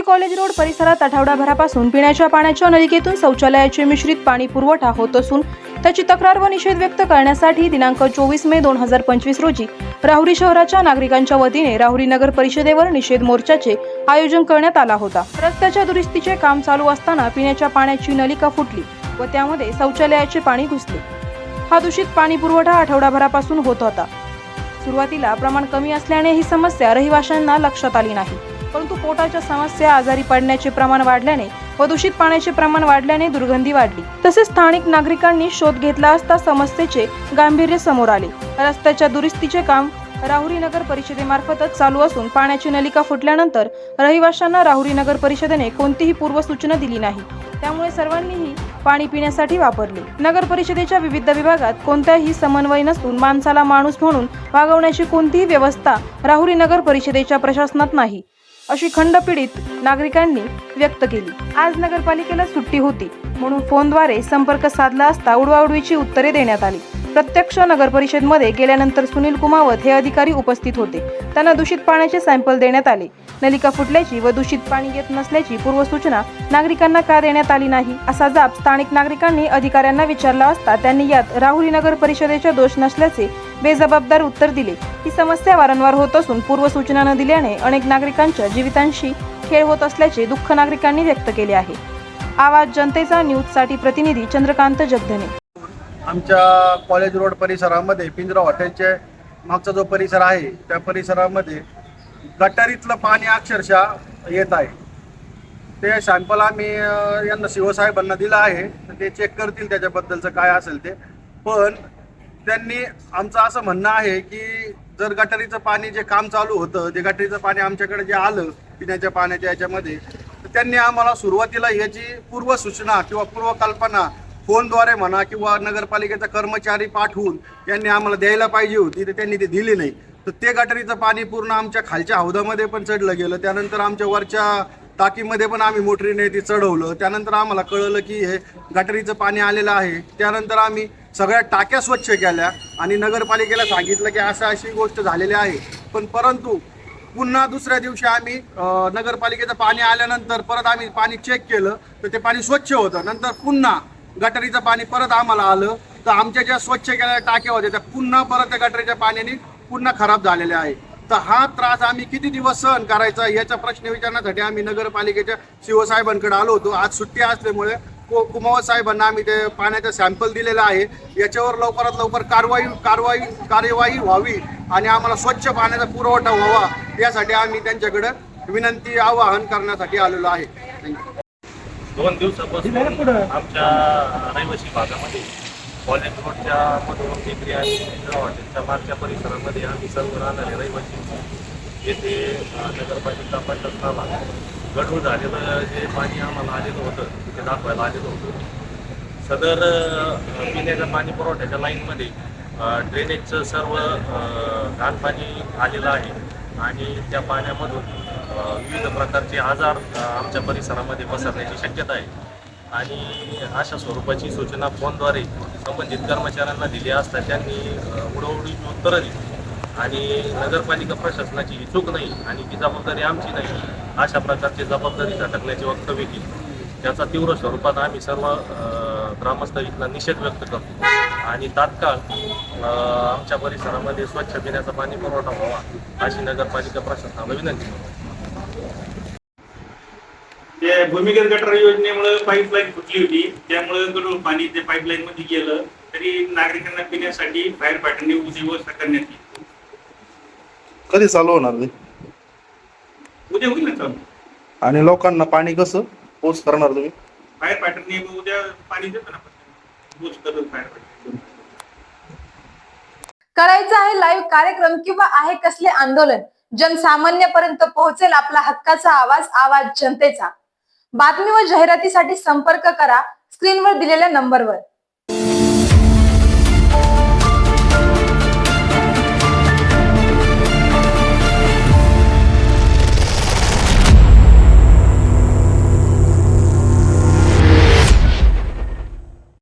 College road परिसरात आठवडाभरापासून पिण्याच्या पाण्याच्या नलिकेतून शौचालयाचे मिश्रित पाणी पुरवठा होत असून त्याची तक्रार व निषेध व्यक्त करण्यासाठी दिनांक 24 मे 2025 रोजी राहुरी शहराच्या नागरिकांच्या वतीने राहुरी नगर परिषदेवर निषेध मोर्चाचे आयोजन करण्यात आला होता। रस्त्याच्या दुरुस्तीचे काम चालू असताना पिण्याच्या पाण्याची नलिका फुटली व त्यामध्ये शौचालयाचे पाणी घुसले। हा दूषित पाणी पुरवठा आठवडाभरापासून होत होता। सुरुवातीला प्रमाण कमी असल्याने ही समस्या रहिवाशांना लक्षात आली नाही, परंतु पोटाच्या समस्या, आजारी पडण्याचे प्रमाण वाढल्याने व दूषित पाण्याचे प्रमाण वाढल्याने दुर्गंधी वाढली। तसेच स्थानिक नागरिकांनी शोध घेतला असता समस्येचे गांभीर्य समोर आले। रस्त्याच्या दुरुस्तीचे काम राहुरी नगर परिषदेमार्फतच चालू असून पाण्याची नलिका फुटल्यानंतर रहिवाशांना राहुरी नगर परिषदेने कोणतीही पूर्वसूचना दिली नाही, त्यामुळे सर्वांनीही पाणी पिण्यासाठी वापरले। नगर परिषदेच्या विविध विभागात कोणताही समन्वय नसून माणसाला माणूस म्हणून वागवण्याची कोणतीही व्यवस्था राहुरी नगर परिषदेच्या प्रशासनात नाही, अशी खंत पीडित नागरिकांनी व्यक्त केली। आज नगरपालिकेला सुट्टी होती म्हणून फोनद्वारे संपर्क साधला असता उडवाउडवीची उत्तरे देण्यात आली। प्रत्यक्ष नगर परिषदेमध्ये गेल्यानंतर सुनील कुमावत हे अधिकारी उपस्थित होते। त्यांना दूषित पाण्याचे सॅम्पल देण्यात आले। नलिका फुटल्याची व दूषित पाणी येत नसल्याची पूर्वसूचना नागरिकांना का देण्यात आली नाही, असा जाब स्थानिक नागरिकांनी अधिकाऱ्यांना विचारला असता त्यांनी यात राहुरी नगर परिषदेचा दोष नसल्याचे बेजबाबदार उत्तर दिले। ही समस्या वारंवार होत असून पूर्वसूचना न दिल्याने अनेक नागरिकांच्या जीवितांशी खेळ होत असल्याचे दुःख नागरिकांनी व्यक्त केले आहे। आवाज जनतेचा न्यूजसाठी प्रतिनिधी चंद्रकांत जगधने। आमच्या कॉलेज रोड परिसरामध्ये पिंजरा हॉटेलचे मागचा जो परिसर आहे त्या परिसरामध्ये गटारीतलं पाणी अक्षरशः येत आहे। ते सॅम्पल आम्ही यांना शिवसाहेबांना दिलं आहे, तर ते चेक करतील त्याच्याबद्दलचं काय असेल ते। पण त्यांनी आमचं असं म्हणणं आहे की जर गटारीचं पाणी जे काम चालू होतं, जे गटारीचं पाणी आमच्याकडे जे आलं पिण्याच्या पाण्याच्या याच्यामध्ये, तर त्यांनी आम्हाला सुरुवातीला याची पूर्वसूचना किंवा पूर्वकल्पना फोनद्वारे म्हणा किंवा नगरपालिकेचा कर्मचारी पाठवून यांनी आम्हाला द्यायला पाहिजे होती, तर त्यांनी ते दिली नाही। तर ते गटारीचं पाणी पूर्ण आमच्या खालच्या हौदामध्ये पण चढलं गेलं। त्यानंतर आमच्या वरच्या टाकीमध्ये पण आम्ही मोटरीने ते चढवलं। त्यानंतर आम्हाला कळलं की हे गटारीचं पाणी आलेलं आहे। त्यानंतर आम्ही सगळ्या टाक्या स्वच्छ केल्या आणि नगरपालिकेला सांगितलं की अशी गोष्ट झालेली आहे। पण परंतु पुन्हा दुसऱ्या दिवशी आम्ही नगरपालिकेचं पाणी आल्यानंतर परत आम्ही पाणी चेक केलं, तर ते पाणी स्वच्छ होतं। नंतर पुन्हा गटारीचं पाणी परत आम्हाला आलं, तर आमच्या ज्या स्वच्छ केलेल्या टाक्या होत्या त्या पुन्हा परत त्या गटारीच्या पाण्याने पुन्हा खराब झालेल्या आहे। तर हा त्रास आम्ही किती दिवस सहन करायचा याचा प्रश्न विचारण्यासाठी आम्ही नगरपालिकेच्या शिवसाहेबांकडे आलो होतो। आज सुट्टी असल्यामुळे कुमावत साहेबांना आम्ही ते पाण्याचा सॅम्पल दिलेला आहे। याच्यावर लवकरात लवकर कार्यवाही व्हावी आणि आम्हाला स्वच्छ पाण्याचा पुरवठा व्हावा यासाठी आम्ही त्यांच्याकडे विनंती आवाहन करण्यासाठी आलेलो आहे। थँक्यू। 2 दिवसापासून आमच्या रहिवासी भागामध्ये कॉलेज रोडच्या मधून टेकरी आणि पिंजरा हॉटेलच्या मागच्या परिसरामध्ये आम्ही सर्व राहणारे रहिवासी येथे नगरपालिका प्रशासनाला गढूळ झालेलं जे पाणी आम्हाला आलेलं होतं तिथे दाखवायला आलेलं होतं। सदर पिण्याच्या पाणी पुरवठ्याच्या लाईनमध्ये ड्रेनेजचं सर्व घाण पाणी आलेलं आहे आणि त्या पाण्यामधून विविध प्रकारचे आजार आमच्या परिसरामध्ये पसरण्याची शक्यता आहे। आणि अशा स्वरूपाची सूचना फोनद्वारे संबंधित कर्मचाऱ्यांना दिली असता त्यांनी उडवडीची उत्तरं दिली आणि नगरपालिका प्रशासनाची ही चूक नाही आणि ती जबाबदारी आमची नाही अशा प्रकारची जबाबदारी झटकण्याचे वक्तव्य केली। त्याचा तीव्र स्वरूपात आम्ही सर्व ग्रामस्थ इथला निषेध व्यक्त करतो आणि तात्काळ आमच्या परिसरामध्ये स्वच्छ पिण्याचा पाणी पुरवठा व्हावा अशी नगरपालिका प्रशासनाला विनंती करतो। त्या भूमिगत गटार योजनेमुळे पाईपलाईन फुटली होती, त्यामुळे गढूळ पाणी ते पाईपलाईन मध्ये गेलं, तरी नागरिकांना पिण्यासाठी फायर फायटरने व्यवस्था करण्यात येईल। कधी चालू होणार ते? उद्या होईल ना चालू। आणि लोकांना पाणी कसं पोच करणार तुम्ही? फायर फायटरने उद्या पाणी देतो ना, पोच करतो फायर फायटर। करायचं आहे लाईव्ह कार्यक्रम किंवा आहे कसले आंदोलन, जनसामान्यपर्यंत पोहोचेल आपला हक्काचा आवाज, आवाज जनतेचा। बातमी व जाहिरातीसाठी संपर्क करा स्क्रीनवर दिलेल्या नंबरवर।